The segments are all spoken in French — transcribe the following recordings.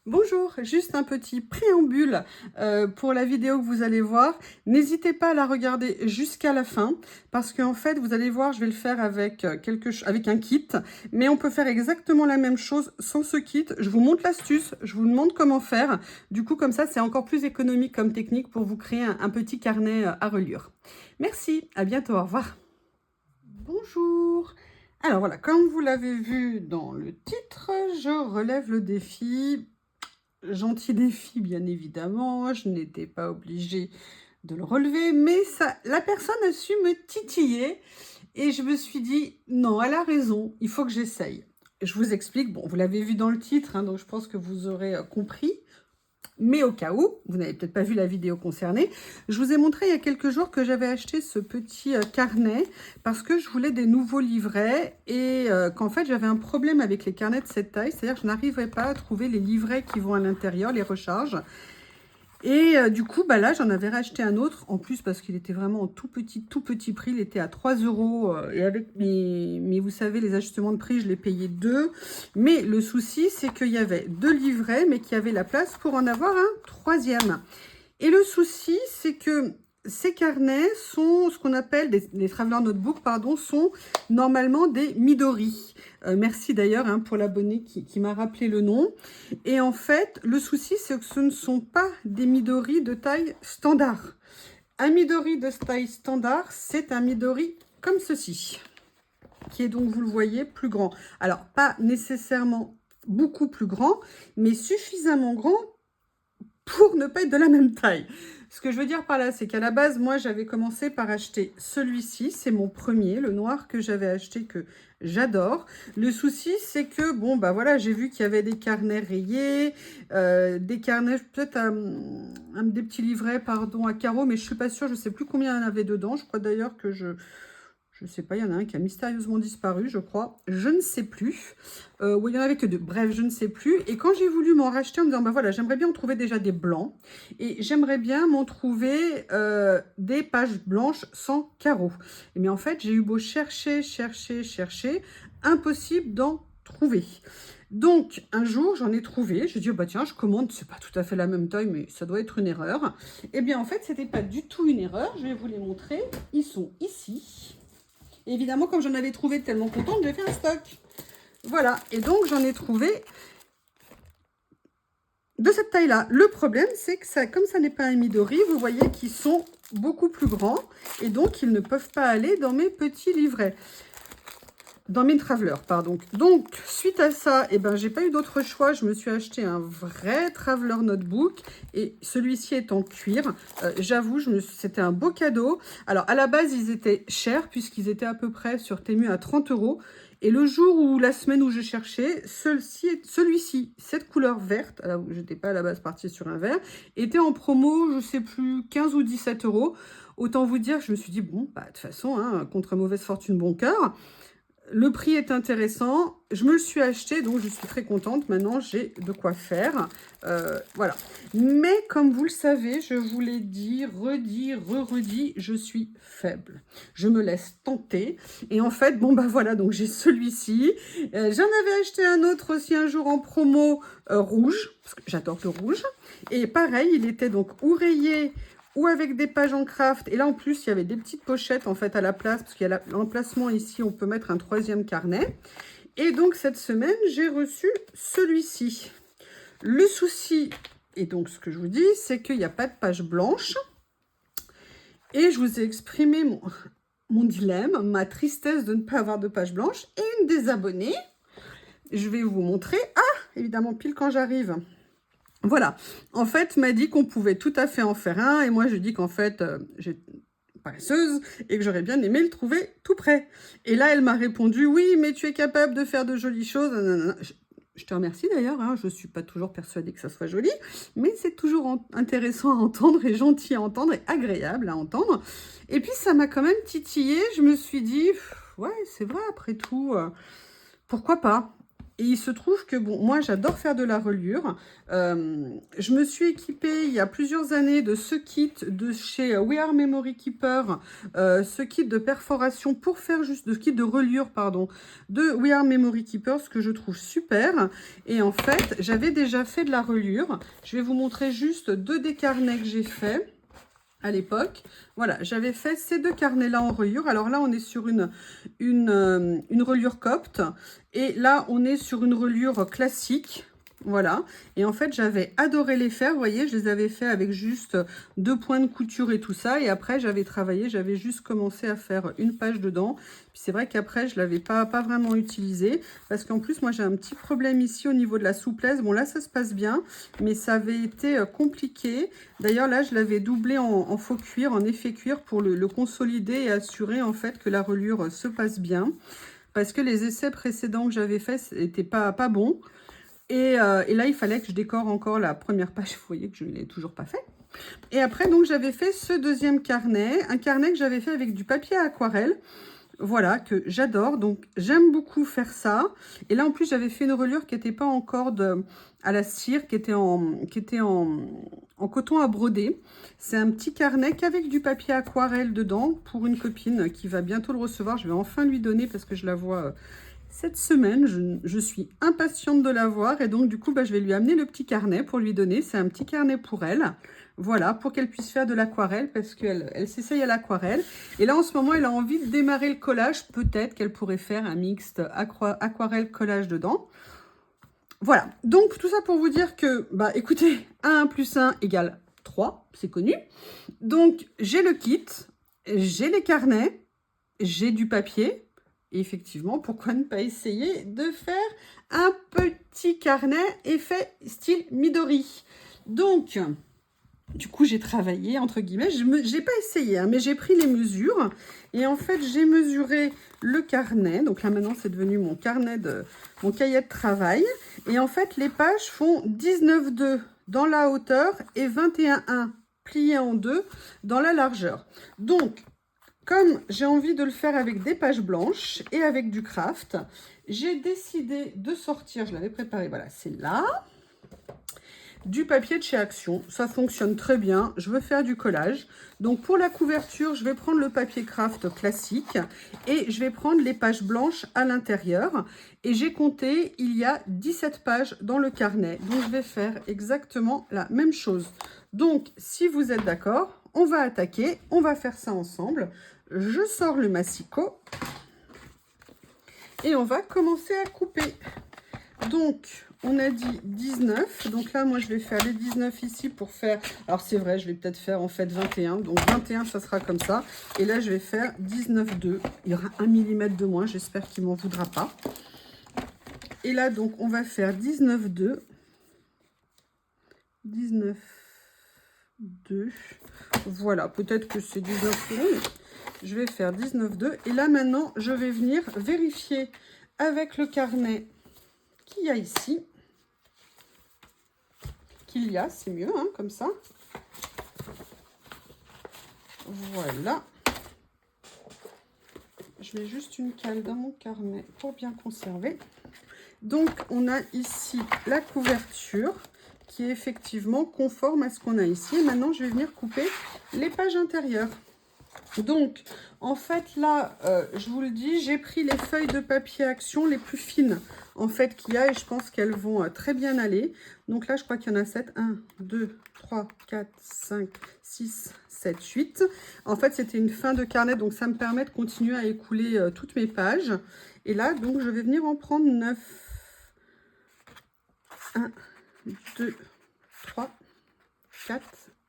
Bonjour, juste un petit préambule pour la vidéo que vous allez voir. N'hésitez pas à la regarder jusqu'à la fin parce qu'en fait, vous allez voir, je vais le faire avec, avec un kit, mais on peut faire exactement la même chose sans ce kit. Je vous montre l'astuce, je vous demande comment faire. Du coup, comme ça, c'est encore plus économique comme technique pour vous créer un petit carnet à reliure. Merci, à bientôt, au revoir. Bonjour. Alors voilà, comme vous l'avez vu dans le titre, je relève le défi. Gentil défi, bien évidemment, je n'étais pas obligée de le relever, mais ça, la personne a su me titiller et je me suis dit, non, elle a raison, il faut que j'essaye. Je vous explique, bon, vous l'avez vu dans le titre, hein, donc je pense que vous aurez compris. Mais au cas où, vous n'avez peut-être pas vu la vidéo concernée, je vous ai montré il y a quelques jours que j'avais acheté ce petit carnet parce que je voulais des nouveaux livrets et qu'en fait j'avais un problème avec les carnets de cette taille, c'est-à-dire que je n'arrivais pas à trouver les livrets qui vont à l'intérieur, les recharges. Et du coup, bah là, j'en avais racheté un autre, en plus parce qu'il était vraiment en tout petit prix, il était à 3 €, et avec mes, vous savez, les ajustements de prix, je l'ai payé 2. Mais le souci, c'est qu'il y avait 2 livrets, mais qu'il y avait la place pour en avoir un troisième. Et le souci, c'est que ces carnets sont ce qu'on appelle des Traveler Notebook, pardon, sont normalement des Midori. Merci d'ailleurs hein, pour l'abonné qui m'a rappelé le nom. Et en fait, le souci, c'est que ce ne sont pas des Midori de taille standard. Un Midori de taille standard, c'est un Midori comme ceci, qui est donc, vous le voyez, plus grand. Alors, pas nécessairement beaucoup plus grand, mais suffisamment grand pour ne pas être de la même taille. Ce que je veux dire par là, c'est qu'à la base, moi, j'avais commencé par acheter celui-ci. C'est mon premier, le noir que j'avais acheté, que j'adore. Le souci, c'est que, bon, bah voilà, j'ai vu qu'il y avait des carnets rayés, des carnets, peut-être des petits livrets, pardon, à carreaux, mais je suis pas sûre, je sais plus combien il y en avait dedans. Je crois d'ailleurs que je ne sais pas, il y en a un qui a mystérieusement disparu, je crois. Je ne sais plus. Il n'y en avait que deux. Bref, je ne sais plus. Et quand j'ai voulu m'en racheter en me disant, bah voilà, j'aimerais bien en trouver déjà des blancs. Et j'aimerais bien m'en trouver des pages blanches sans carreaux. Mais en fait, j'ai eu beau chercher, impossible d'en trouver. Donc, un jour, j'en ai trouvé. Je dis, oh bah tiens, je commande, c'est pas tout à fait la même taille, mais ça doit être une erreur. Eh bien, en fait, c'était pas du tout une erreur. Je vais vous les montrer. Ils sont ici. Et évidemment, comme j'en avais trouvé tellement contente, j'ai fait un stock. Voilà, et donc j'en ai trouvé de cette taille-là. Le problème, c'est que ça, comme ça n'est pas un Midori, vous voyez qu'ils sont beaucoup plus grands. Et donc, ils ne peuvent pas aller dans mes petits livrets. Dans mes travelers, pardon. Donc, suite à ça, eh ben, j'ai pas eu d'autre choix. Je me suis acheté un vrai traveler notebook. Et celui-ci est en cuir. J'avoue, c'était un beau cadeau. Alors, à la base, ils étaient chers, puisqu'ils étaient à peu près sur Temu à 30 €. Et le jour où, la semaine où je cherchais, celui-ci, cette couleur verte, alors je n'étais pas à la base partie sur un vert, était en promo, je sais plus, 15 ou 17 €. Autant vous dire, je me suis dit, bon, bah, de toute façon, hein, contre mauvaise fortune, bon cœur. Le prix est intéressant, je me le suis acheté, donc je suis très contente. Maintenant, j'ai de quoi faire. Voilà. Mais comme vous le savez, je vous l'ai dit, redit, redit, je suis faible. Je me laisse tenter. Et en fait, bon, bah voilà, donc j'ai celui-ci. J'en avais acheté un autre aussi un jour en promo rouge, parce que j'adore le rouge. Et pareil, il était donc ou rayé ou avec des pages en craft. Et là, en plus, il y avait des petites pochettes, en fait, à la place, parce qu'il y a l'emplacement ici, on peut mettre un troisième carnet. Et donc, cette semaine, j'ai reçu celui-ci. Le souci, et donc, ce que je vous dis, c'est qu'il n'y a pas de page blanche. Et je vous ai exprimé mon dilemme, ma tristesse de ne pas avoir de page blanche. Et une des abonnées, je vais vous montrer. Ah, évidemment, pile quand j'arrive. Voilà, en fait, m'a dit qu'on pouvait tout à fait en faire un, et moi je dis qu'en fait, j'ai paresseuse, et que j'aurais bien aimé le trouver tout près. Et là, elle m'a répondu, oui, mais tu es capable de faire de jolies choses. Nanana. Je te remercie d'ailleurs, hein, je ne suis pas toujours persuadée que ça soit joli, mais c'est toujours intéressant à entendre, et gentil à entendre, et agréable à entendre. Et puis, ça m'a quand même titillé, je me suis dit, ouais, c'est vrai, après tout, pourquoi pas? Et il se trouve que, bon, moi, j'adore faire de la reliure. Je me suis équipée il y a plusieurs années de ce kit de chez We Are Memory Keeper, ce kit de perforation pour faire juste, de kit de reliure, pardon, de We Are Memory Keeper, ce que je trouve super. Et en fait, j'avais déjà fait de la reliure. Je vais vous montrer juste 2 des carnets que j'ai fait à l'époque. Voilà, j'avais fait ces 2 carnets-là en reliure. Alors là, on est sur une reliure copte. Et là, on est sur une reliure classique. Voilà. Et en fait, j'avais adoré les faire. Vous voyez, je les avais fait avec juste 2 points de couture et tout ça. Et après, j'avais travaillé. J'avais juste commencé à faire une page dedans. Puis c'est vrai qu'après, je ne l'avais pas vraiment utilisé. Parce qu'en plus, moi, j'ai un petit problème ici au niveau de la souplesse. Bon, là, ça se passe bien. Mais ça avait été compliqué. D'ailleurs, là, je l'avais doublé en faux cuir, en effet cuir, pour le consolider et assurer, en fait, que la reliure se passe bien. Parce que les essais précédents que j'avais faits n'étaient pas bons. Et là, il fallait que je décore encore la première page. Vous voyez que je ne l'ai toujours pas fait. Et après, donc, j'avais fait ce 2e carnet. Un carnet que j'avais fait avec du papier à aquarelle. Voilà, que j'adore. Donc, j'aime beaucoup faire ça. Et là, en plus, j'avais fait une reliure qui n'était pas en corde à la cire, qui était en coton à broder. C'est un petit carnet qu'avec du papier aquarelle dedans pour une copine qui va bientôt le recevoir. Je vais enfin lui donner parce que je la vois cette semaine. Je suis impatiente de la voir. Et donc, du coup, je vais lui amener le petit carnet pour lui donner. C'est un petit carnet pour elle. Voilà, pour qu'elle puisse faire de l'aquarelle, parce qu'elle s'essaye à l'aquarelle. Et là, en ce moment, elle a envie de démarrer le collage. Peut-être qu'elle pourrait faire un mixte aquarelle-collage dedans. Voilà, donc tout ça pour vous dire que, écoutez, 1 plus 1 égale 3, c'est connu. Donc, j'ai le kit, j'ai les carnets, j'ai du papier. Et effectivement, pourquoi ne pas essayer de faire un petit carnet effet style Midori. Donc, du coup, j'ai travaillé, entre guillemets, je n'ai pas essayé, hein, mais j'ai pris les mesures. Et en fait, j'ai mesuré le carnet. Donc là, maintenant, c'est devenu mon carnet mon cahier de travail. Et en fait, les pages font 19,2 dans la hauteur et 21,1 plié en 2 dans la largeur. Donc, comme j'ai envie de le faire avec des pages blanches et avec du craft, j'ai décidé de sortir, je l'avais préparé, voilà, c'est là. Du papier de chez Action, ça fonctionne très bien, je veux faire du collage. Donc pour la couverture, je vais prendre le papier craft classique et je vais prendre les pages blanches à l'intérieur. Et j'ai compté, il y a 17 pages dans le carnet, donc je vais faire exactement la même chose. Donc si vous êtes d'accord, on va attaquer, on va faire ça ensemble. Je sors le massicot et on va commencer à couper. Donc, on a dit 19. Donc là, moi, je vais faire les 19 ici pour faire... Alors, c'est vrai, je vais peut-être faire en fait 21. Donc, 21, ça sera comme ça. Et là, je vais faire 19,2. Il y aura 1 mm de moins. J'espère qu'il ne m'en voudra pas. Et là, donc, on va faire 19,2. 19,2. Voilà, peut-être que c'est 19,2. Mais je vais faire 19,2. Et là, maintenant, je vais venir vérifier avec le carnet qu'il y a ici. Qu'il y a, c'est mieux, hein, comme ça. Voilà. Je mets juste une cale dans mon carnet pour bien conserver. Donc, on a ici la couverture qui est effectivement conforme à ce qu'on a ici. Et maintenant, je vais venir couper les pages intérieures. Donc, en fait, là, je vous le dis, j'ai pris les feuilles de papier Action les plus fines, en fait, qu'il y a. Et je pense qu'elles vont très bien aller. Donc là, je crois qu'il y en a 7. 1, 2, 3, 4, 5, 6, 7, 8. En fait, c'était une fin de carnet, donc ça me permet de continuer à écouler toutes mes pages. Et là, donc, je vais venir en prendre 9. 1, 2, 3, 4,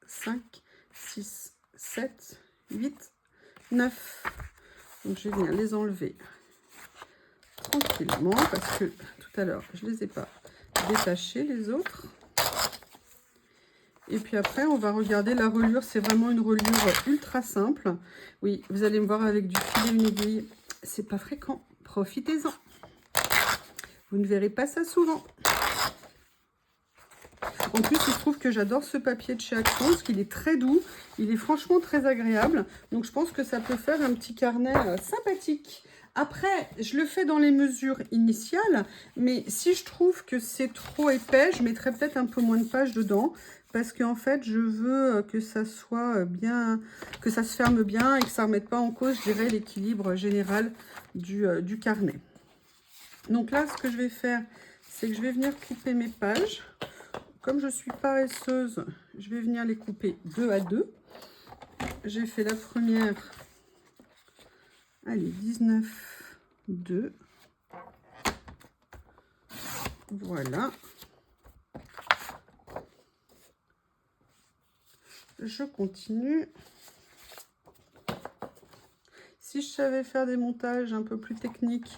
5, 6, 7, 8, 9. Donc, je vais venir les enlever tranquillement parce que tout à l'heure, je ne les ai pas détachés, les autres. Et puis après, on va regarder la reliure. C'est vraiment une reliure ultra simple. Oui, vous allez me voir avec du filet, une aiguille. C'est pas fréquent. Profitez-en. Vous ne verrez pas ça souvent. En plus, il se trouve que j'adore ce papier de chez Action parce qu'il est très doux. Il est franchement très agréable. Donc, je pense que ça peut faire un petit carnet sympathique Après, je le fais dans les mesures initiales, mais si je trouve que c'est trop épais, je mettrai peut-être un peu moins de pages dedans, parce qu'en fait, je veux que ça soit bien, que ça se ferme bien et que ça ne remette pas en cause, je dirais, l'équilibre général du carnet. Donc là, ce que je vais faire, c'est que je vais venir couper mes pages. Comme je suis paresseuse, je vais venir les couper 2 à 2. J'ai fait la première, allez, 19, 2. Voilà. Je continue. Si je savais faire des montages un peu plus techniques,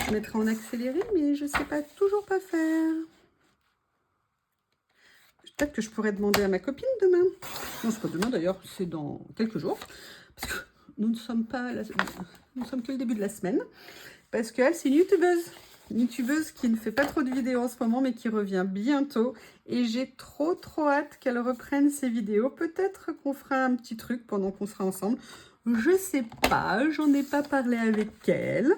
je mettrais en accéléré, mais je ne sais pas toujours pas faire. Peut-être que je pourrais demander à ma copine demain. Non, c'est pas demain d'ailleurs, c'est dans quelques jours. Parce que nous ne sommes pas, nous sommes que le début de la semaine. Parce qu'elle, c'est une youtubeuse. Une youtubeuse qui ne fait pas trop de vidéos en ce moment, mais qui revient bientôt. Et j'ai trop hâte qu'elle reprenne ses vidéos. Peut-être qu'on fera un petit truc pendant qu'on sera ensemble. Je sais pas, j'en ai pas parlé avec elle.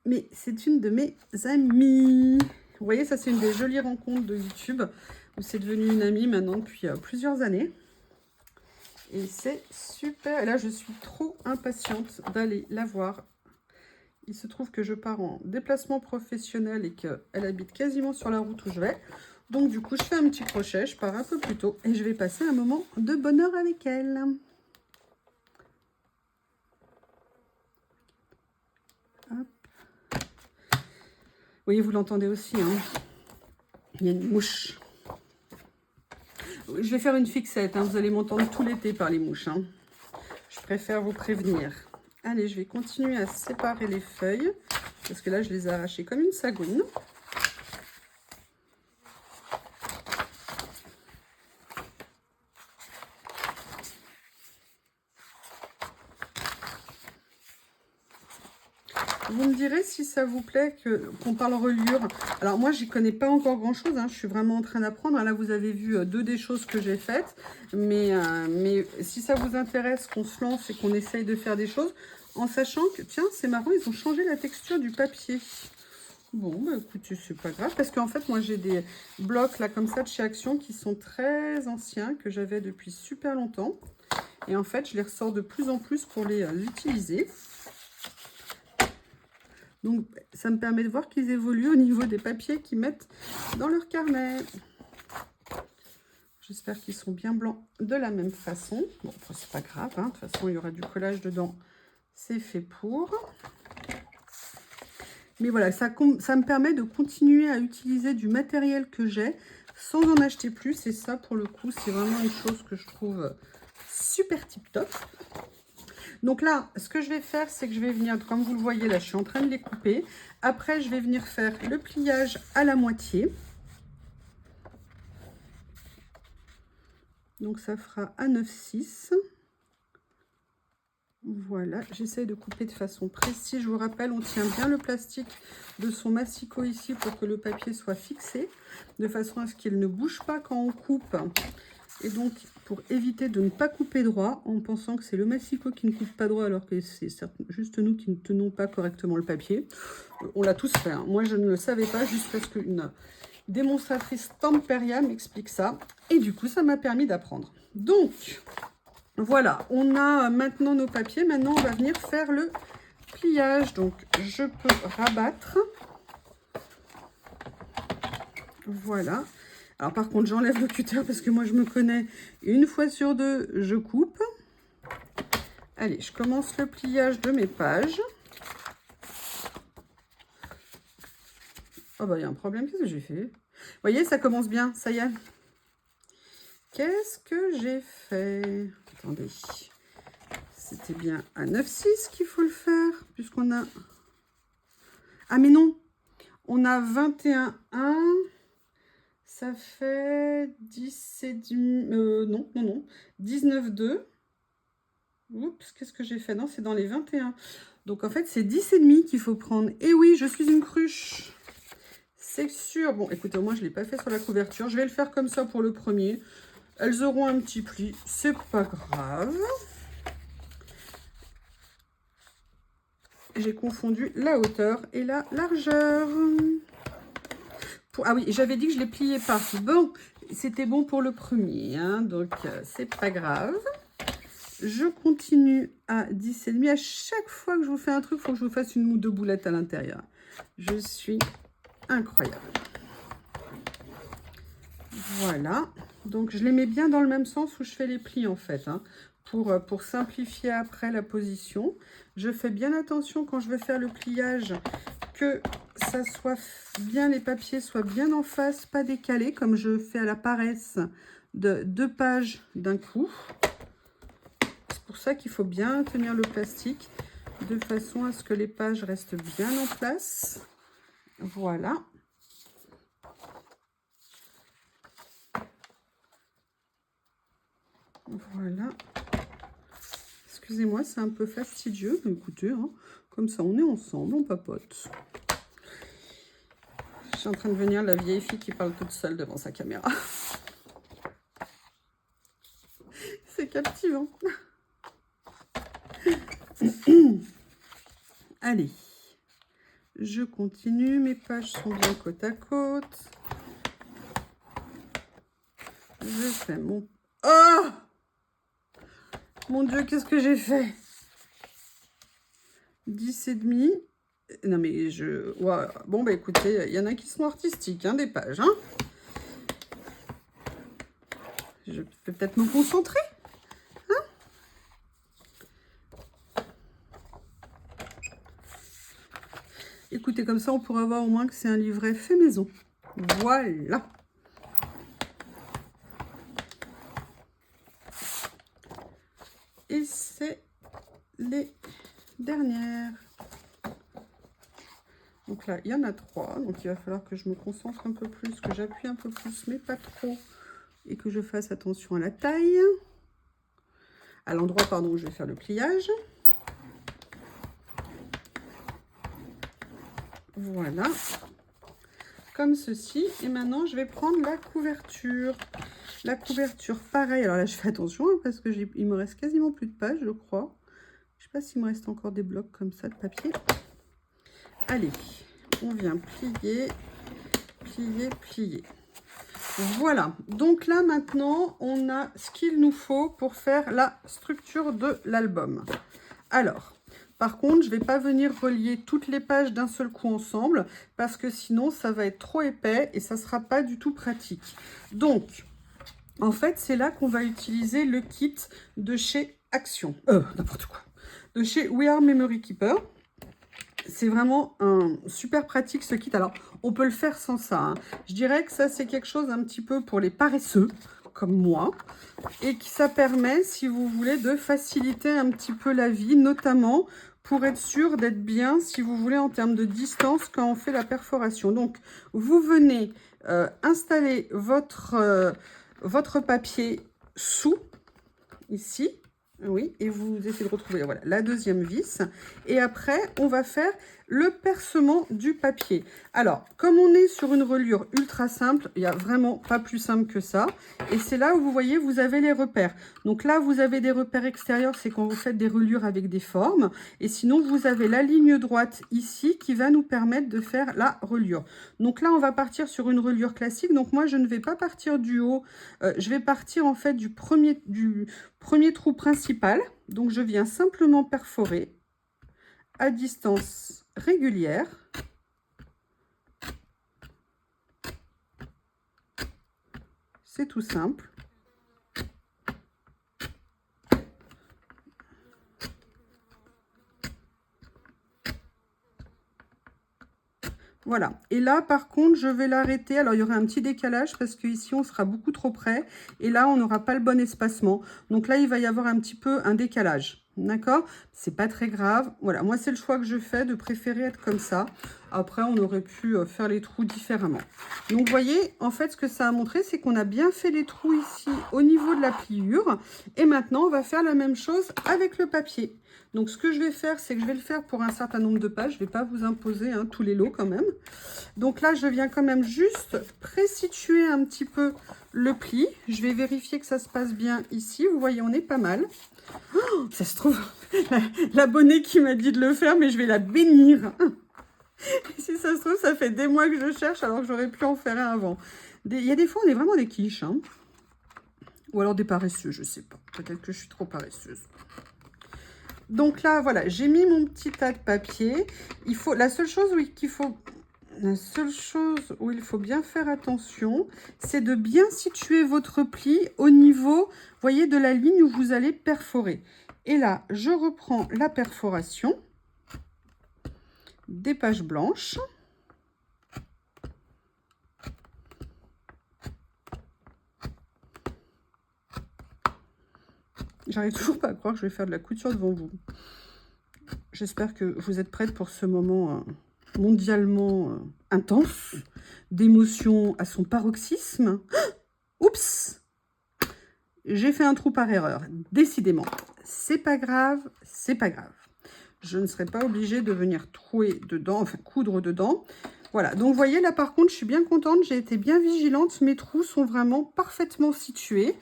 Mais c'est une de mes amies. Vous voyez, ça c'est une des jolies rencontres de YouTube, où c'est devenu une amie maintenant depuis plusieurs années. Et c'est super. Et là, je suis trop impatiente d'aller la voir. Il se trouve que je pars en déplacement professionnel et qu'elle habite quasiment sur la route où je vais. Donc du coup, je fais un petit crochet, je pars un peu plus tôt et je vais passer un moment de bonheur avec elle. Hop. Oui, vous l'entendez aussi, hein. Il y a une mouche. Je vais faire une fixette, hein. Vous allez m'entendre tout l'été par les mouches, hein. Je préfère vous prévenir. Allez, je vais continuer à séparer les feuilles, parce que là, je les ai arrachées comme une sagouine. Vous me direz si ça vous plaît qu'on parle reliure. Alors moi, j'y connais pas encore grand-chose, hein. Je suis vraiment en train d'apprendre. Là, vous avez vu deux des choses que j'ai faites. Mais si ça vous intéresse qu'on se lance et qu'on essaye de faire des choses, en sachant que, tiens, c'est marrant, ils ont changé la texture du papier. Bon, bah écoutez, c'est pas grave. Parce qu'en fait, moi, j'ai des blocs là comme ça de chez Action qui sont très anciens, que j'avais depuis super longtemps. Et en fait, je les ressors de plus en plus pour les utiliser. Donc, ça me permet de voir qu'ils évoluent au niveau des papiers qu'ils mettent dans leur carnet. J'espère qu'ils sont bien blancs de la même façon. Bon, enfin, c'est pas grave, hein. De toute façon, il y aura du collage dedans. C'est fait pour. Mais voilà, ça me permet de continuer à utiliser du matériel que j'ai sans en acheter plus. Et ça, pour le coup, c'est vraiment une chose que je trouve super tip-top. Donc là, ce que je vais faire, c'est que je vais venir, comme vous le voyez là, je suis en train de les couper. Après, je vais venir faire le pliage à la moitié. Donc ça fera à 9,6. Voilà, j'essaye de couper de façon précise. Je vous rappelle, on tient bien le plastique de son massicot ici pour que le papier soit fixé, de façon à ce qu'il ne bouge pas quand on coupe. Et donc, pour éviter de ne pas couper droit, en pensant que c'est le massicot qui ne coupe pas droit, alors que c'est juste nous qui ne tenons pas correctement le papier. On l'a tous fait, hein. Moi, je ne le savais pas, jusqu'à ce qu'une démonstratrice Tamperia m'explique ça. Et du coup, ça m'a permis d'apprendre. Donc, voilà, on a maintenant nos papiers. Maintenant, on va venir faire le pliage. Donc, je peux rabattre. Voilà. Alors par contre, j'enlève le cutter parce que moi, je me connais. Une fois sur deux, je coupe. Allez, je commence le pliage de mes pages. Oh bah, il y a un problème. Qu'est-ce que j'ai fait? Vous voyez, ça commence bien. Ça y est. Qu'est-ce que j'ai fait? Attendez. C'était bien à 9,6 qu'il faut le faire, puisqu'on a... Ah mais non, on a 21,1. Ça fait 17... non, 19,2. Oups, qu'est-ce que j'ai fait? Non, c'est dans les 21. Donc, en fait, c'est 10,5 qu'il faut prendre. Et oui, je suis une cruche. C'est sûr. Bon, écoutez, moi, je ne l'ai pas fait sur la couverture. Je vais le faire comme ça pour le premier. Elles auront un petit pli. C'est pas grave. j'ai confondu la hauteur et la largeur. Ah oui, j'avais dit que je ne les pliais pas. Bon, c'était bon pour le premier, hein, donc c'est pas grave. Je continue à 10,5. À chaque fois que je vous fais un truc, il faut que je vous fasse une ou deux boulettes à l'intérieur. Je suis incroyable. Voilà. Donc, je les mets bien dans le même sens où je fais les plis, en fait, hein, pour simplifier après la position. Je fais bien attention quand je vais faire le pliage que ça soit bien, les papiers soient bien en face, pas décalés, comme je fais à la paresse de 2 pages d'un coup. C'est pour ça qu'il faut bien tenir le plastique de façon à ce que les pages restent bien en place. Voilà. Voilà. Excusez-moi, c'est un peu fastidieux, mais écoutez, hein, comme ça on est ensemble, on papote. Je suis en train de devenir la vieille fille qui parle toute seule devant sa caméra. C'est captivant. Allez, je continue, mes pages sont bien côte à côte. Je fais mon... Oh! Mon Dieu, qu'est-ce que j'ai fait? 10,5. Non mais je... Ouais. Bon bah écoutez, il y en a qui sont artistiques, hein, des pages. Hein. Je vais peut-être me concentrer. Hein. Écoutez, comme ça on pourra voir au moins que c'est un livret fait maison. Voilà. Et c'est les dernières. Donc là, il y en a 3. Donc il va falloir que je me concentre un peu plus, que j'appuie un peu plus, mais pas trop. Et que je fasse attention à la taille. À l'endroit, pardon, où je vais faire le pliage. Voilà. Comme ceci. Et maintenant, je vais prendre la couverture. La couverture, pareil. Alors là, je fais attention hein, parce que il me reste quasiment plus de pages, je crois. Je ne sais pas s'il me reste encore des blocs comme ça de papier. Allez, on vient plier, plier, plier. Voilà. Donc là, maintenant, on a ce qu'il nous faut pour faire la structure de l'album. Alors, par contre, je ne vais pas venir relier toutes les pages d'un seul coup ensemble parce que sinon, ça va être trop épais et ça ne sera pas du tout pratique. Donc, en fait, c'est là qu'on va utiliser le kit de chez Action. N'importe quoi. De chez We Are Memory Keeper. C'est vraiment un super pratique ce kit. Alors, on peut le faire sans ça. Hein. Je dirais que ça, c'est quelque chose un petit peu pour les paresseux, comme moi. Et que ça permet, si vous voulez, de faciliter un petit peu la vie, notamment pour être sûr d'être bien, si vous voulez, en termes de distance quand on fait la perforation. Donc, vous venez installer votre papier sous, ici. Oui, et vous essayez de retrouver voilà, la deuxième vis. Et après, on va faire le percement du papier. Alors, comme on est sur une reliure ultra simple, il n'y a vraiment pas plus simple que ça. Et c'est là où vous voyez, vous avez les repères. Donc là, vous avez des repères extérieurs, c'est quand vous faites des reliures avec des formes. Et sinon, vous avez la ligne droite ici qui va nous permettre de faire la reliure. Donc là, on va partir sur une reliure classique. Donc moi, je ne vais pas partir du haut. Je vais partir en fait du premier trou principal. Donc je viens simplement perforer à distance régulière. C'est tout simple. Voilà. Et là, par contre, je vais l'arrêter. Alors, il y aura un petit décalage parce qu'ici, on sera beaucoup trop près. Et là, on n'aura pas le bon espacement. Donc là, il va y avoir un petit peu un décalage. D'accord? C'est pas très grave. Voilà. Moi, c'est le choix que je fais de préférer être comme ça. Après, on aurait pu faire les trous différemment. Donc, vous voyez, en fait, ce que ça a montré, c'est qu'on a bien fait les trous ici au niveau de la pliure. Et maintenant, on va faire la même chose avec le papier. Donc, ce que je vais faire, c'est que je vais le faire pour un certain nombre de pages. Je ne vais pas vous imposer hein, tous les lots quand même. Donc là, je viens quand même juste présituer un petit peu le pli. Je vais vérifier que ça se passe bien ici. Vous voyez, on est pas mal. Oh, ça se trouve, l'abonnée qui m'a dit de le faire, mais je vais la bénir. Si ça se trouve, ça fait des mois que je cherche, alors que j'aurais pu en faire un avant. Il y a des fois, on est vraiment des quiches, hein. Ou alors des paresseux, je sais pas. Peut-être que je suis trop paresseuse. Donc là, voilà, j'ai mis mon petit tas de papier. La seule chose où il faut bien faire attention, c'est de bien situer votre pli au niveau, voyez, de la ligne où vous allez perforer. Et là, je reprends la perforation des pages blanches. J'arrive toujours pas à croire que je vais faire de la couture devant vous. J'espère que vous êtes prêtes pour ce moment mondialement intense, d'émotion à son paroxysme. Oups! J'ai fait un trou par erreur. Décidément, c'est pas grave, c'est pas grave. Je ne serai pas obligée de venir trouer dedans, enfin coudre dedans. Voilà, donc vous voyez, là par contre, je suis bien contente, j'ai été bien vigilante, mes trous sont vraiment parfaitement situés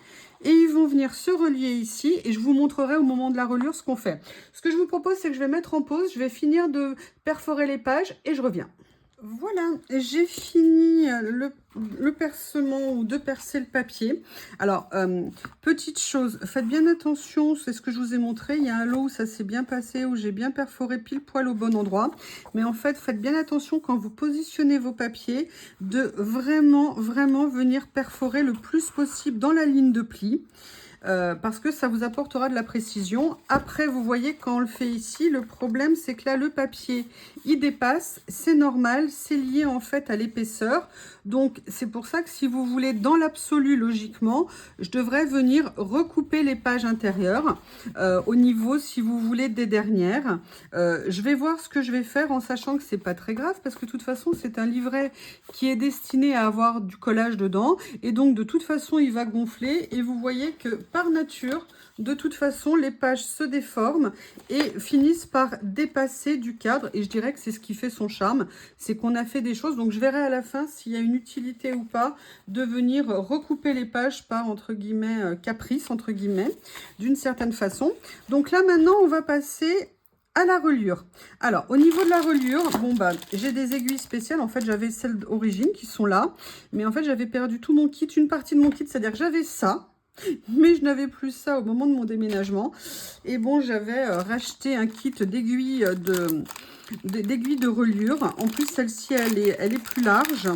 et ils vont venir se relier ici et je vous montrerai au moment de la reliure ce qu'on fait. Ce que je vous propose, c'est que je vais mettre en pause, je vais finir de perforer les pages et je reviens. Voilà, j'ai fini le percement ou de percer le papier. Alors, petite chose, faites bien attention, c'est ce que je vous ai montré. Il y a un lot où ça s'est bien passé, où j'ai bien perforé pile poil au bon endroit. Mais en fait, faites bien attention quand vous positionnez vos papiers de vraiment, vraiment venir perforer le plus possible dans la ligne de pli. Parce que ça vous apportera de la précision. Après, vous voyez, quand on le fait ici, le problème, c'est que là, le papier, il dépasse. C'est normal, c'est lié en fait à l'épaisseur. Donc, c'est pour ça que si vous voulez, dans l'absolu, logiquement, je devrais venir recouper les pages intérieures au niveau, si vous voulez, des dernières. Je vais voir ce que je vais faire en sachant que c'est pas très grave parce que de toute façon, c'est un livret qui est destiné à avoir du collage dedans. Et donc, de toute façon, il va gonfler. Et vous voyez que par nature, de toute façon, les pages se déforment et finissent par dépasser du cadre. Et je dirais que c'est ce qui fait son charme, c'est qu'on a fait des choses. Donc, je verrai à la fin s'il y a une utilité ou pas de venir recouper les pages par, entre guillemets, caprice, entre guillemets, d'une certaine façon. Donc là, maintenant, on va passer à la reliure. Alors, au niveau de la reliure, bon bah, j'ai des aiguilles spéciales. En fait, j'avais celles d'origine qui sont là. Mais en fait, j'avais perdu tout mon kit, une partie de mon kit. C'est-à-dire que j'avais ça. Mais je n'avais plus ça au moment de mon déménagement. Et bon, j'avais racheté un kit d'aiguilles de reliure. En plus, celle-ci, elle est plus large.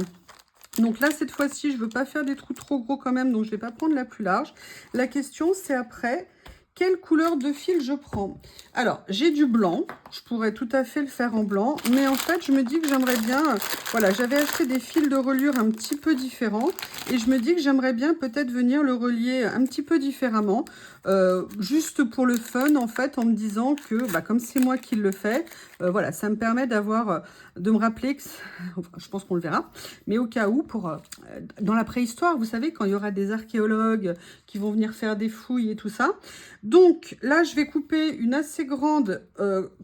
Donc là, cette fois-ci, je ne veux pas faire des trous trop gros quand même. Donc, je ne vais pas prendre la plus large. La question, c'est après, quelle couleur de fil je prends? Alors, j'ai du blanc. Je pourrais tout à fait le faire en blanc. Mais en fait, je me dis que j'aimerais bien... Voilà, j'avais acheté des fils de reliure un petit peu différents. Et je me dis que j'aimerais bien peut-être venir le relier un petit peu différemment. Juste pour le fun, en fait, en me disant que, bah, comme c'est moi qui le fais, voilà, ça me permet de me rappeler que... Enfin, je pense qu'on le verra. Mais au cas où, dans la préhistoire, vous savez, quand il y aura des archéologues qui vont venir faire des fouilles et tout ça. Donc là, je vais couper une assez grande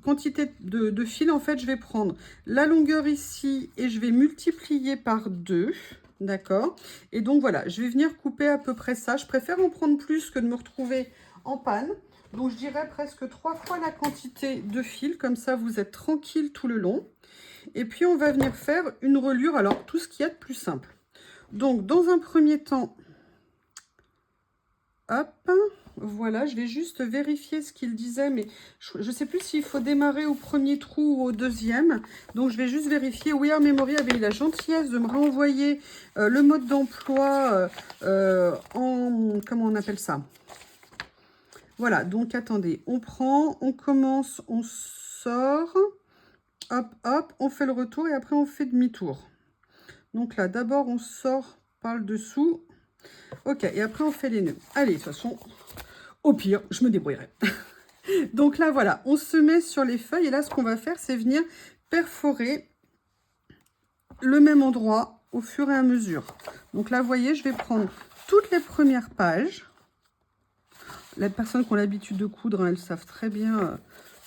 quantité de fil. En fait, je vais prendre la longueur ici et je vais multiplier par 2. D'accord? Et donc voilà, je vais venir couper à peu près ça. Je préfère en prendre plus que de me retrouver en panne. Donc je dirais presque 3 fois la quantité de fil. Comme ça, vous êtes tranquille tout le long. Et puis, on va venir faire une reliure. Alors, tout ce qu'il y a de plus simple. Donc, dans un premier temps, hop, voilà, je vais juste vérifier ce qu'il disait, mais je ne sais plus s'il faut démarrer au premier trou ou au deuxième. Donc, je vais juste vérifier. We Are Memory avait eu la gentillesse de me renvoyer le mode d'emploi en... Comment on appelle ça? Voilà, donc attendez. On prend, on commence, on sort. Hop, hop, on fait le retour et après, on fait demi-tour. Donc là, d'abord, on sort par le dessous. Ok, et après, on fait les nœuds. Allez, de toute façon... Au pire, je me débrouillerai. Donc là, voilà, on se met sur les feuilles. Et là, ce qu'on va faire, c'est venir perforer le même endroit au fur et à mesure. Donc là, vous voyez, je vais prendre toutes les premières pages. Les personnes qui ont l'habitude de coudre, elles savent très bien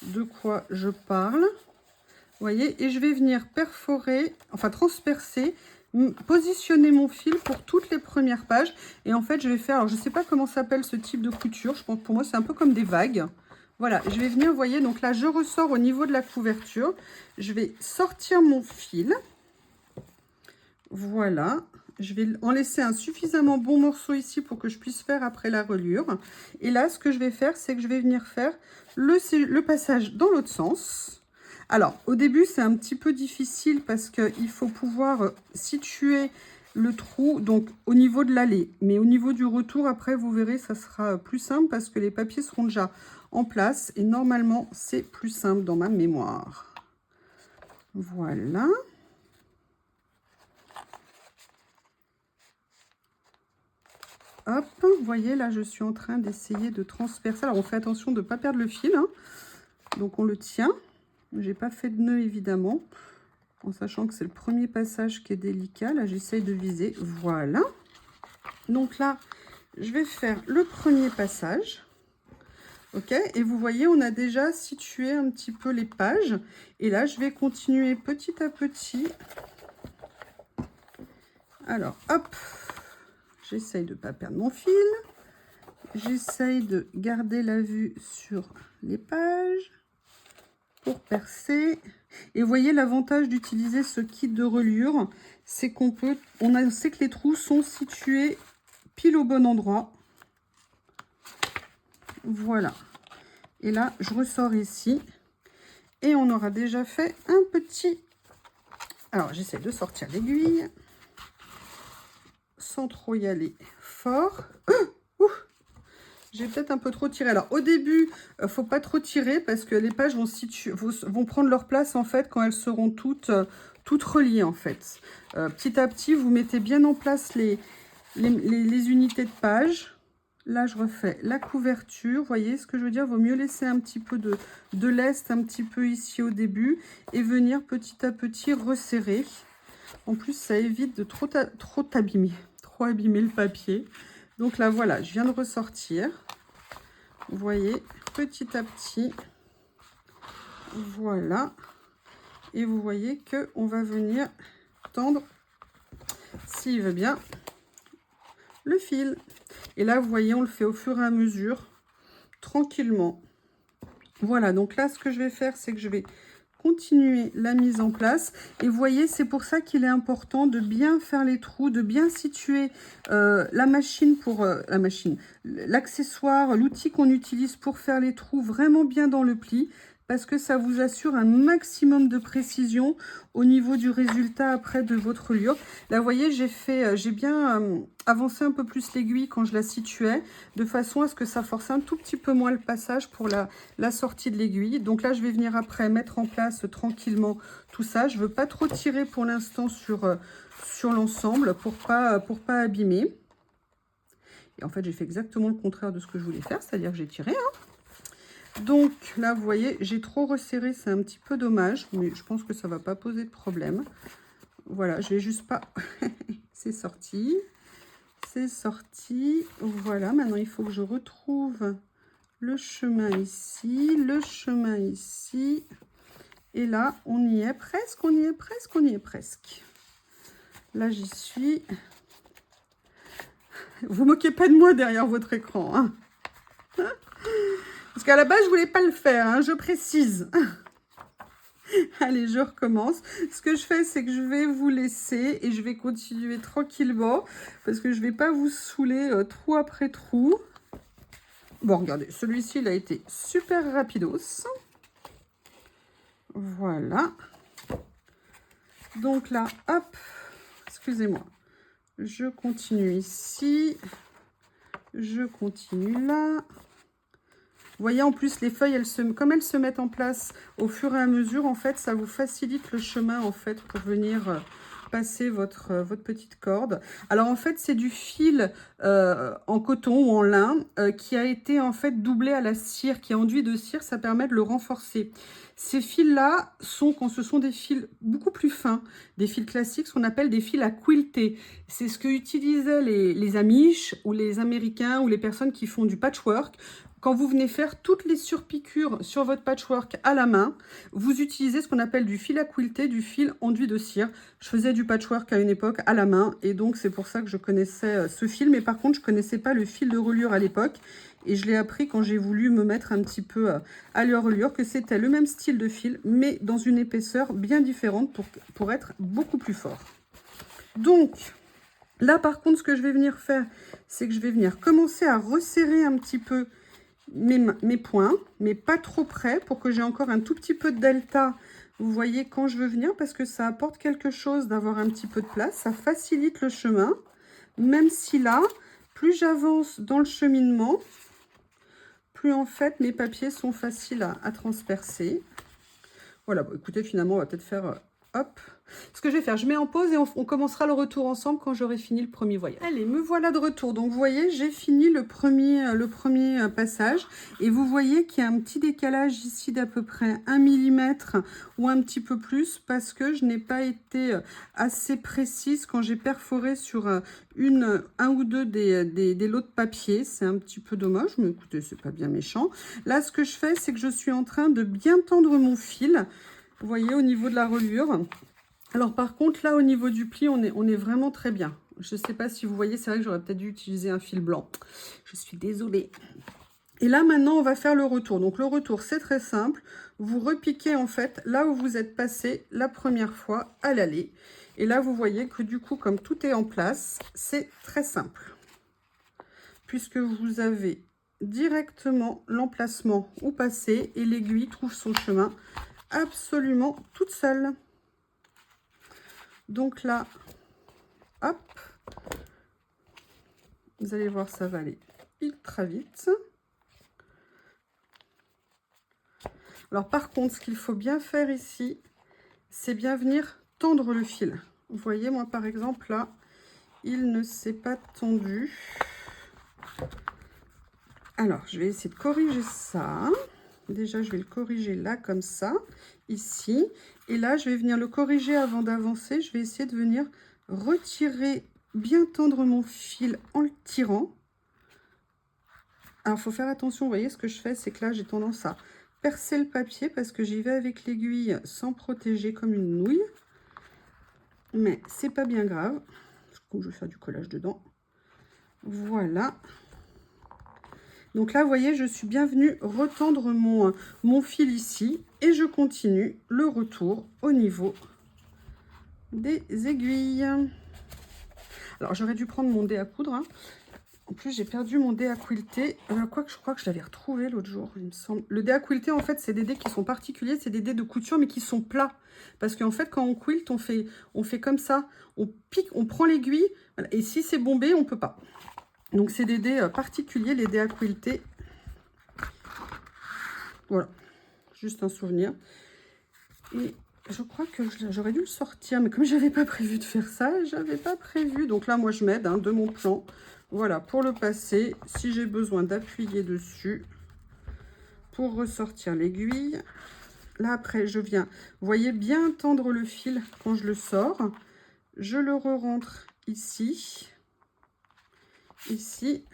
de quoi je parle. Vous voyez, et je vais venir perforer, enfin transpercer positionner mon fil pour toutes les premières pages. Et en fait, je vais faire, alors je ne sais pas comment s'appelle ce type de couture. Je pense pour moi, c'est un peu comme des vagues. Voilà, je vais venir, vous voyez, donc là, je ressors au niveau de la couverture. Je vais sortir mon fil. Voilà. Je vais en laisser un suffisamment bon morceau ici pour que je puisse faire après la reliure. Et là, ce que je vais faire, c'est que je vais venir faire le passage dans l'autre sens. Alors, au début, c'est un petit peu difficile parce qu'il faut pouvoir situer le trou donc au niveau de l'allée. Mais au niveau du retour, après, vous verrez, ça sera plus simple parce que les papiers seront déjà en place. Et normalement, c'est plus simple dans ma mémoire. Voilà. Hop, vous voyez, là, je suis en train d'essayer de transpercer. Alors, on fait attention de ne pas perdre le fil. Hein. Donc, on le tient. J'ai pas fait de nœud, évidemment, en sachant que c'est le premier passage qui est délicat. Là, j'essaye de viser. Voilà. Donc là, je vais faire le premier passage. OK. Et vous voyez, on a déjà situé un petit peu les pages. Et là, je vais continuer petit à petit. Alors, hop. J'essaye de ne pas perdre mon fil. J'essaye de garder la vue sur les pages pour percer. Et vous voyez, l'avantage d'utiliser ce kit de reliure, c'est qu'on sait que les trous sont situés pile au bon endroit. Voilà. Et là, je ressors ici. Et on aura déjà fait un petit... Alors, j'essaie de sortir l'aiguille. Sans trop y aller fort. J'ai peut-être un peu trop tiré. Alors, au début, il ne faut pas trop tirer parce que les pages vont prendre leur place, en fait, quand elles seront toutes reliées, en fait. Petit à petit, vous mettez bien en place les unités de pages. Là, je refais la couverture. Vous voyez ce que je veux dire? Il vaut mieux laisser un petit peu de lest, un petit peu ici au début, et venir petit à petit resserrer. En plus, ça évite de trop abîmer le papier. Donc là, voilà, je viens de ressortir. Vous voyez, petit à petit. Voilà. Et vous voyez qu'on va venir tendre, s'il veut bien, le fil. Et là, vous voyez, on le fait au fur et à mesure, tranquillement. Voilà, donc là, ce que je vais faire, c'est que je vais continuer la mise en place. Et vous voyez, c'est pour ça qu'il est important de bien faire les trous, de bien situer la machine l'accessoire, l'outil qu'on utilise pour faire les trous vraiment bien dans le pli, parce que ça vous assure un maximum de précision au niveau du résultat après de votre reliure. Là, vous voyez, j'ai bien avancé un peu plus l'aiguille quand je la situais, de façon à ce que ça force un tout petit peu moins le passage pour la sortie de l'aiguille. Donc là, je vais venir après mettre en place tranquillement tout ça. Je ne veux pas trop tirer pour l'instant sur l'ensemble pour pas abîmer. Et en fait, j'ai fait exactement le contraire de ce que je voulais faire, c'est-à-dire que j'ai tiré, hein. Donc là, vous voyez, j'ai trop resserré, c'est un petit peu dommage, mais je pense que ça ne va pas poser de problème. Voilà, je vais juste pas... c'est sorti. C'est sorti. Voilà, maintenant il faut que je retrouve le chemin ici, le chemin ici. Et là, on y est presque, on y est presque, on y est presque. Là, j'y suis. Vous moquez pas de moi derrière votre écran, hein. Parce qu'à la base, je voulais pas le faire, hein, je précise. Allez, je recommence. Ce que je fais, c'est que je vais vous laisser et je vais continuer tranquillement parce que je ne vais pas vous saouler trou après trou. Bon, regardez, celui-ci, il a été super rapidos. Voilà. Donc là, hop, excusez-moi. Je continue ici. Je continue là. Vous voyez, en plus, les feuilles, comme elles se mettent en place au fur et à mesure, en fait, ça vous facilite le chemin, en fait, pour venir passer votre petite corde. Alors, en fait, c'est du fil en coton ou en lin qui a été, en fait, doublé à la cire, qui est enduit de cire. Ça permet de le renforcer. Ces fils-là sont, quand ce sont des fils beaucoup plus fins, des fils classiques, ce qu'on appelle des fils à quilter. C'est ce que utilisaient les Amish ou les Américains ou les personnes qui font du patchwork. Quand vous venez faire toutes les surpiqûres sur votre patchwork à la main, vous utilisez ce qu'on appelle du fil à quilter, du fil enduit de cire. Je faisais du patchwork à une époque à la main et donc c'est pour ça que je connaissais ce fil. Mais par contre, je ne connaissais pas le fil de reliure à l'époque. Et je l'ai appris quand j'ai voulu me mettre un petit peu à la reliure, que c'était le même style de fil, mais dans une épaisseur bien différente pour être beaucoup plus fort. Donc, là par contre, ce que je vais venir faire, c'est que je vais venir commencer à resserrer un petit peu mes points, mais pas trop près, pour que j'ai encore un tout petit peu de delta, vous voyez, quand je veux venir, parce que ça apporte quelque chose d'avoir un petit peu de place, ça facilite le chemin, même si là, plus j'avance dans le cheminement, plus en fait mes papiers sont faciles à transpercer. Voilà, bon, écoutez, finalement, on va peut-être faire... hop. Ce que je vais faire, je mets en pause et on commencera le retour ensemble quand j'aurai fini le premier voyage. Allez, me voilà de retour. Donc, vous voyez, j'ai fini le premier passage. Et vous voyez qu'il y a un petit décalage ici d'à peu près 1 mm ou un petit peu plus parce que je n'ai pas été assez précise quand j'ai perforé sur un ou deux des lots de papier. C'est un petit peu dommage, mais écoutez, c'est pas bien méchant. Là, ce que je fais, c'est que je suis en train de bien tendre mon fil. Vous voyez, au niveau de la reliure. Alors, par contre, là, au niveau du pli, on est vraiment très bien. Je ne sais pas si vous voyez, c'est vrai que j'aurais peut-être dû utiliser un fil blanc. Je suis désolée. Et là, maintenant, on va faire le retour. Donc, le retour, c'est très simple. Vous repiquez, en fait, là où vous êtes passé la première fois à l'aller. Et là, vous voyez que, du coup, comme tout est en place, c'est très simple. Puisque vous avez directement l'emplacement où passer et l'aiguille trouve son chemin absolument toute seule. Donc là, hop, vous allez voir, ça va aller ultra vite. Alors par contre, ce qu'il faut bien faire ici, c'est bien venir tendre le fil. Vous voyez, moi par exemple, là, il ne s'est pas tendu. Alors, je vais essayer de corriger ça. Déjà, je vais le corriger là, comme ça, ici. Et là, je vais venir le corriger avant d'avancer. Je vais essayer de venir retirer, bien tendre mon fil en le tirant. Alors, il faut faire attention. Vous voyez, ce que je fais, c'est que là, j'ai tendance à percer le papier parce que j'y vais avec l'aiguille sans protéger comme une nouille. Mais c'est pas bien grave. Je vais faire du collage dedans. Voilà. Donc là, vous voyez, je suis bien venue retendre mon fil ici et je continue le retour au niveau des aiguilles. Alors, j'aurais dû prendre mon dé à coudre. Hein. En plus, j'ai perdu mon dé à quilter. Quoique, je crois que je l'avais retrouvé l'autre jour, il me semble. Le dé à quilter, en fait, c'est des dés qui sont particuliers. C'est des dés de couture, mais qui sont plats. Parce qu'en fait, quand on quilte, on fait comme ça. On pique, on prend l'aiguille. Voilà. Et si c'est bombé, on ne peut pas. Donc, c'est des dés particuliers, les dés à quilter. Voilà, juste un souvenir. Et je crois que j'aurais dû le sortir, mais comme je n'avais pas prévu de faire ça, j'avais pas prévu. Donc là, moi, je m'aide de mon plan. Voilà, pour le passer, si j'ai besoin d'appuyer dessus pour ressortir l'aiguille. Là, après, je viens, vous voyez, bien tendre le fil quand je le sors. Je le re-rentre ici. Ici,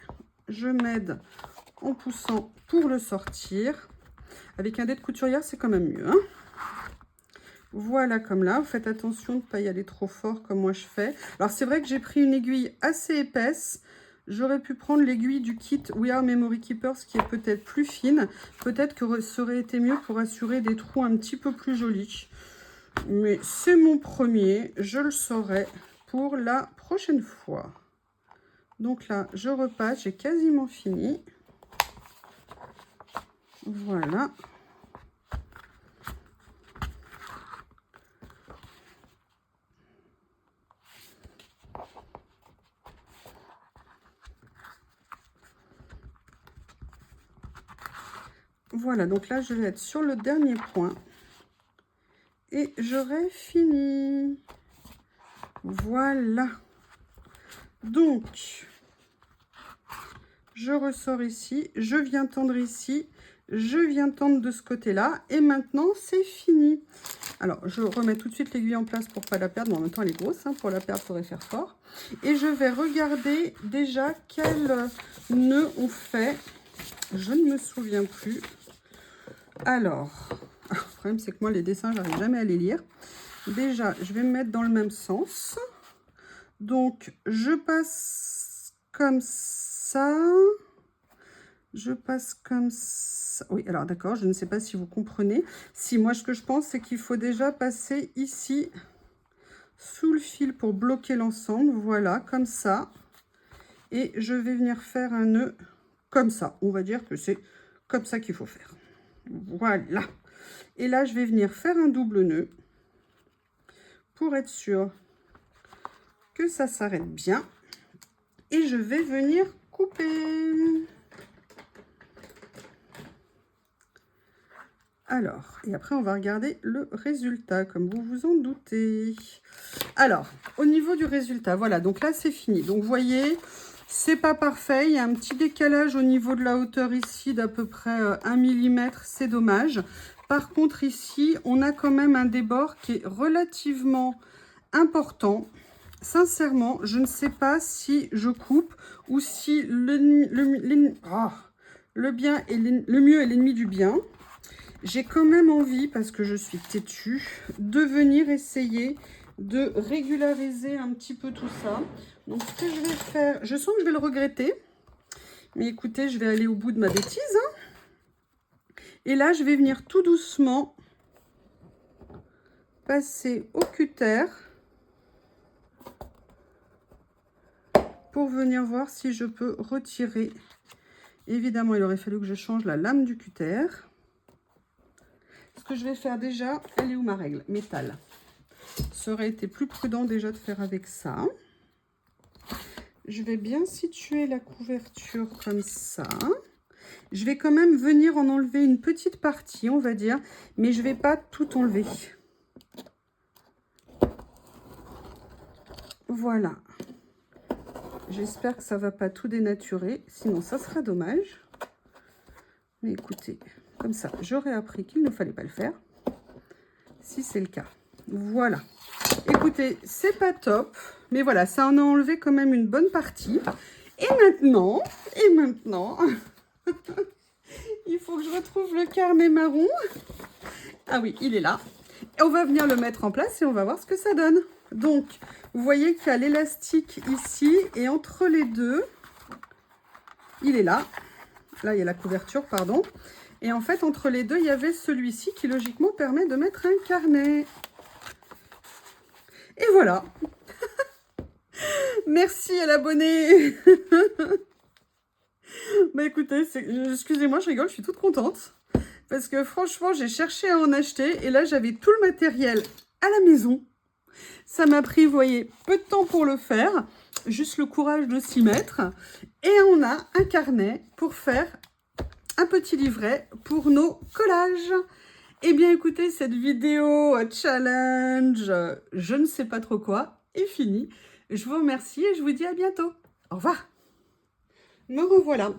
je m'aide en poussant pour le sortir. Avec un dé de couturière, c'est quand même mieux. Hein, voilà, comme là. Vous faites attention de ne pas y aller trop fort comme moi je fais. Alors, c'est vrai que j'ai pris une aiguille assez épaisse. J'aurais pu prendre l'aiguille du kit We Are Memory Keepers qui est peut-être plus fine. Peut-être que ça aurait été mieux pour assurer des trous un petit peu plus jolis. Mais c'est mon premier. Je le saurai pour la prochaine fois. Donc là, je repasse. J'ai quasiment fini. Voilà. Voilà, donc là, je vais être sur le dernier point. Et j'aurai fini. Voilà. Donc, je ressors ici. Je viens tendre ici. Je viens tendre de ce côté-là. Et maintenant, c'est fini. Alors, je remets tout de suite l'aiguille en place pour ne pas la perdre. Mais en même temps, elle est grosse. Hein, pour la perdre, il faudrait faire fort. Et je vais regarder déjà quel nœud on fait. Je ne me souviens plus. Alors, le problème, c'est que moi, les dessins, j'arrive jamais à les lire. Déjà, je vais me mettre dans le même sens. Donc, je passe comme ça. Je passe comme ça. Oui, alors d'accord, je ne sais pas si vous comprenez. Si, moi, ce que je pense, c'est qu'il faut déjà passer ici, sous le fil pour bloquer l'ensemble. Voilà, comme ça. Et je vais venir faire un nœud comme ça. On va dire que c'est comme ça qu'il faut faire. Voilà. Et là, je vais venir faire un double nœud pour être sûr que ça s'arrête bien. Et je vais venir couper. Alors, et après, on va regarder le résultat, comme vous vous en doutez. Alors, au niveau du résultat, voilà, donc là, c'est fini. Donc, vous voyez, c'est pas parfait. Il y a un petit décalage au niveau de la hauteur ici d'à peu près 1 mm. C'est dommage. Par contre, ici, on a quand même un débord qui est relativement important. Sincèrement, je ne sais pas si je coupe ou si le bien et le mieux est l'ennemi du bien. J'ai quand même envie, parce que je suis têtue, de venir essayer de régulariser un petit peu tout ça. Donc, ce que je vais faire, je sens que je vais le regretter. Mais écoutez, je vais aller au bout de ma bêtise. Et là, je vais venir tout doucement passer au cutter pour venir voir si je peux retirer. Évidemment, il aurait fallu que je change la lame du cutter. Ce que je vais faire déjà, elle est où ma règle? Métal. Ça aurait été plus prudent déjà de faire avec ça. Je vais bien situer la couverture comme ça. Je vais quand même venir en enlever une petite partie, on va dire, mais je ne vais pas tout enlever. Voilà. J'espère que ça ne va pas tout dénaturer, sinon ça sera dommage. Mais écoutez, comme ça, j'aurais appris qu'il ne fallait pas le faire, si c'est le cas. Voilà. Écoutez, c'est pas top, mais voilà, ça en a enlevé quand même une bonne partie. Et maintenant, il faut que je retrouve le carnet marron. Ah oui, il est là. Et on va venir le mettre en place et on va voir ce que ça donne. Donc, vous voyez qu'il y a l'élastique ici et entre les deux, il est là. Là, il y a la couverture, pardon. Et en fait, entre les deux, il y avait celui-ci qui, logiquement, permet de mettre un carnet. Et voilà. Merci à l'abonné. Bah écoutez, excusez-moi, je rigole, je suis toute contente. Parce que franchement, j'ai cherché à en acheter. Et là, j'avais tout le matériel à la maison. Ça m'a pris, vous voyez, peu de temps pour le faire. Juste le courage de s'y mettre. Et on a un carnet pour faire un petit livret pour nos collages. Eh bien, écoutez, cette vidéo challenge, je ne sais pas trop quoi, est finie. Je vous remercie et je vous dis à bientôt. Au revoir. Me revoilà.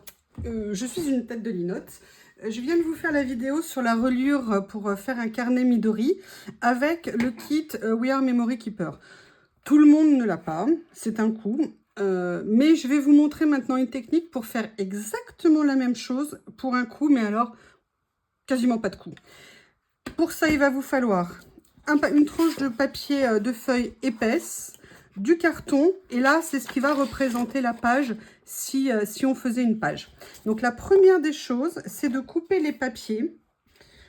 Je suis une tête de linotte. Je viens de vous faire la vidéo sur la reliure pour faire un carnet Midori avec le kit We Are Memory Keeper. Tout le monde ne l'a pas, c'est un coup. Mais je vais vous montrer maintenant une technique pour faire exactement la même chose pour un coup, mais alors quasiment pas de coup. Pour ça, il va vous falloir une tranche de papier de feuille épaisse, du carton, et là, c'est ce qui va représenter la page si on faisait une page. Donc, la première des choses, c'est de couper les papiers.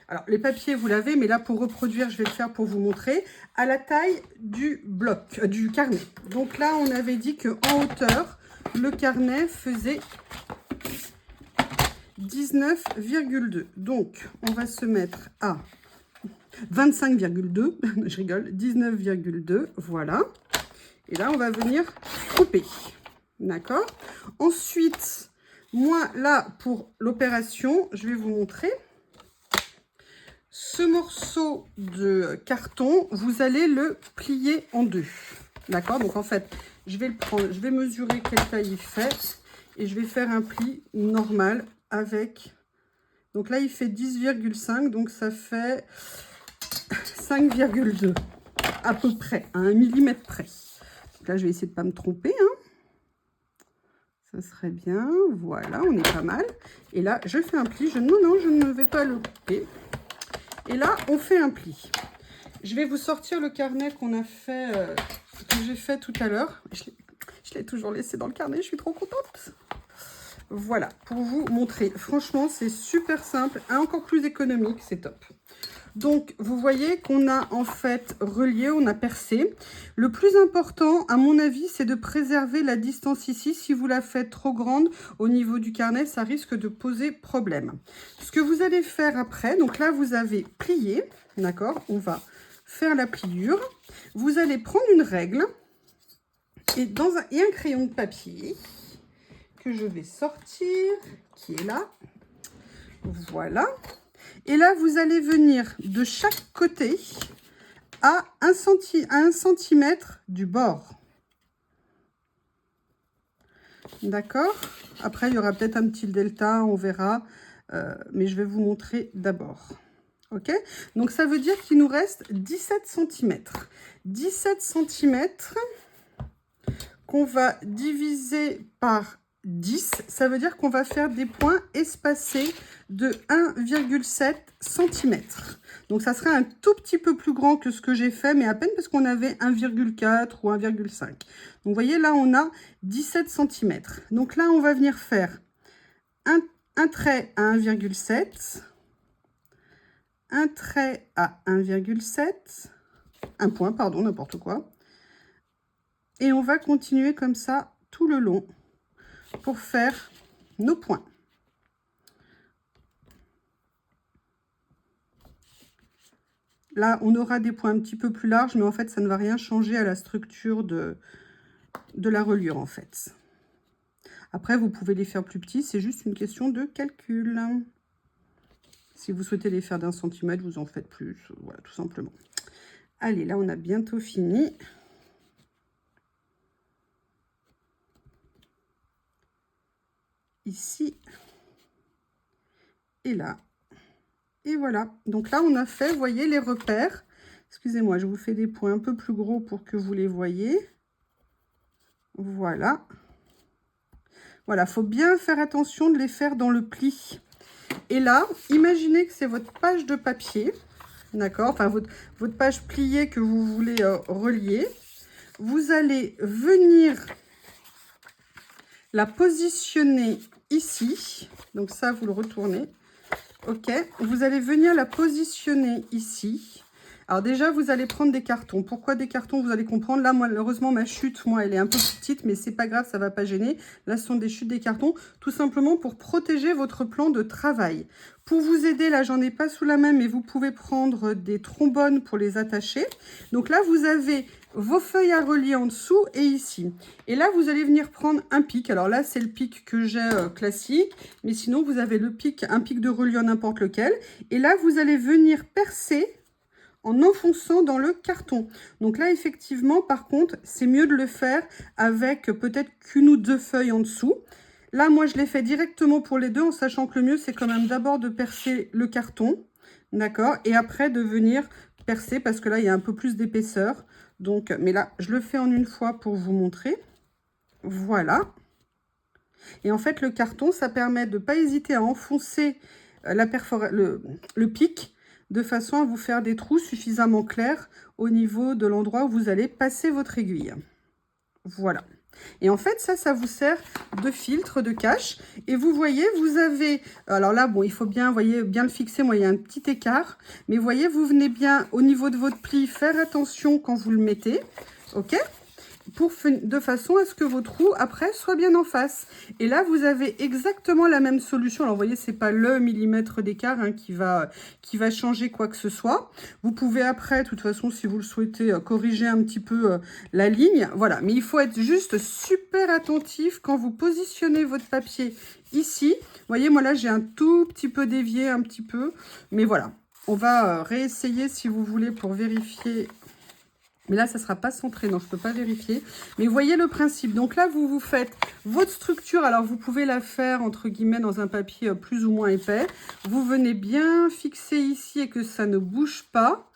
Alors, les papiers, vous l'avez, mais là, pour reproduire, je vais le faire pour vous montrer, à la taille du bloc, du carnet. Donc là, on avait dit qu'en hauteur, le carnet faisait 19,2. Donc, on va se mettre à 25,2, je rigole, 19,2, voilà. Et là, on va venir couper, d'accord? Ensuite, moi, là, pour l'opération, je vais vous montrer. Ce morceau de carton, vous allez le plier en deux, d'accord? Donc, en fait, je vais le prendre, je vais mesurer quelle taille il fait et je vais faire un pli normal avec Donc là, il fait 10,5, donc ça fait 5,2 à peu près, à 1 millimètre près. Donc là, je vais essayer de ne pas me tromper, hein. Ça serait bien, voilà, on est pas mal. Et là, je fais un pli, non, je ne vais pas le couper. Et là, on fait un pli. Je vais vous sortir le carnet qu'on a fait, que j'ai fait tout à l'heure. Je l'ai toujours laissé dans le carnet, je suis trop contente. Voilà, pour vous montrer. Franchement, c'est super simple, encore plus économique, c'est top. Donc, vous voyez qu'on a en fait relié, on a percé. Le plus important, à mon avis, c'est de préserver la distance ici. Si vous la faites trop grande au niveau du carnet, ça risque de poser problème. Ce que vous allez faire après, donc là, vous avez plié, d'accord? On va faire la pliure. Vous allez prendre une règle et un crayon de papier que je vais sortir, qui est là. Voilà. Et là, vous allez venir de chaque côté à 1 cm du bord. D'accord? Après, il y aura peut-être un petit delta, on verra. Mais je vais vous montrer d'abord. OK? Donc, ça veut dire qu'il nous reste 17 cm. 17 cm qu'on va diviser par 10, ça veut dire qu'on va faire des points espacés de 1,7 cm. Donc, ça serait un tout petit peu plus grand que ce que j'ai fait, mais à peine parce qu'on avait 1,4 ou 1,5. Donc, vous voyez, là, on a 17 cm. Donc, là, on va venir faire un trait à 1,7, un trait à 1,7, un point, pardon, n'importe quoi. Et on va continuer comme ça tout le long pour faire nos points. Là, on aura des points un petit peu plus larges, mais en fait, ça ne va rien changer à la structure de la reliure, en fait. Après, vous pouvez les faire plus petits, c'est juste une question de calcul. Si vous souhaitez les faire d'1 centimètre, vous en faites plus, voilà, tout simplement. Allez, là, on a bientôt fini. Ici et là. Et voilà. Donc là, on a fait, vous voyez, les repères. Excusez-moi, je vous fais des points un peu plus gros pour que vous les voyez. Voilà. Voilà, il faut bien faire attention de les faire dans le pli. Et là, imaginez que c'est votre page de papier. D'accord? Enfin, votre page pliée que vous voulez relier. Vous allez venir la positionner ici. Donc ça, vous le retournez. OK. Vous allez venir la positionner ici. Alors déjà, vous allez prendre des cartons. Pourquoi des cartons? Vous allez comprendre. Là, moi, malheureusement, ma chute, moi, elle est un peu petite, mais c'est pas grave, ça va pas gêner. Là, ce sont des chutes des cartons, tout simplement pour protéger votre plan de travail. Pour vous aider, là, j'en ai pas sous la main, mais vous pouvez prendre des trombones pour les attacher. Donc là, vous avez vos feuilles à relier en dessous et ici. Et là, vous allez venir prendre un pic. Alors là, c'est le pic que j'ai classique, mais sinon, vous avez le pic, un pic de reliure n'importe lequel. Et là, vous allez venir percer en enfonçant dans le carton. Donc là, effectivement, par contre, c'est mieux de le faire avec peut-être qu'une ou deux feuilles en dessous. Là, moi, je l'ai fait directement pour les deux, en sachant que le mieux, c'est quand même d'abord de percer le carton, d'accord? Et après, de venir percer, parce que là, il y a un peu plus d'épaisseur. Donc, mais là, je le fais en une fois pour vous montrer. Voilà. Et en fait, le carton, ça permet de ne pas hésiter à enfoncer le pic, de façon à vous faire des trous suffisamment clairs au niveau de l'endroit où vous allez passer votre aiguille. Voilà. Et en fait, ça vous sert de filtre, de cache. Et vous voyez, vous avez... Alors là, bon, il faut bien, voyez, bien le fixer. Moi, il y a un petit écart. Mais vous voyez, vous venez bien, au niveau de votre pli, faire attention quand vous le mettez. OK ? De façon à ce que vos trous, après, soient bien en face. Et là, vous avez exactement la même solution. Alors, vous voyez, c'est pas le millimètre d'écart hein, qui va changer quoi que ce soit. Vous pouvez après, de toute façon, si vous le souhaitez, corriger un petit peu la ligne. Voilà, mais il faut être juste super attentif quand vous positionnez votre papier ici. Vous voyez, moi là, j'ai un tout petit peu dévié, un petit peu. Mais voilà, on va réessayer si vous voulez pour vérifier Mais là, ça ne sera pas centré, non, je ne peux pas vérifier. Mais vous voyez le principe. Donc là, vous faites votre structure. Alors, vous pouvez la faire, entre guillemets, dans un papier plus ou moins épais. Vous venez bien fixer ici et que ça ne bouge pas.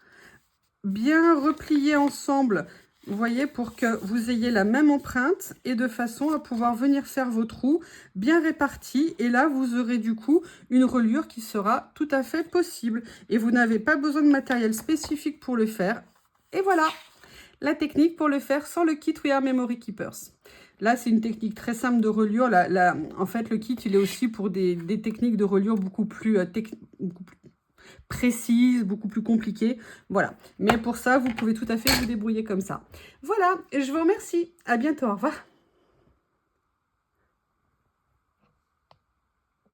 Bien replier ensemble, vous voyez, pour que vous ayez la même empreinte et de façon à pouvoir venir faire vos trous bien répartis. Et là, vous aurez du coup une reliure qui sera tout à fait possible. Et vous n'avez pas besoin de matériel spécifique pour le faire. Et voilà la technique pour le faire sans le kit We Are Memory Keepers. Là, c'est une technique très simple de reliure. En fait, le kit, il est aussi pour des techniques de reliure beaucoup plus précise, beaucoup plus compliquée. Voilà. Mais pour ça, vous pouvez tout à fait vous débrouiller comme ça. Voilà. Et je vous remercie. À bientôt. Au revoir.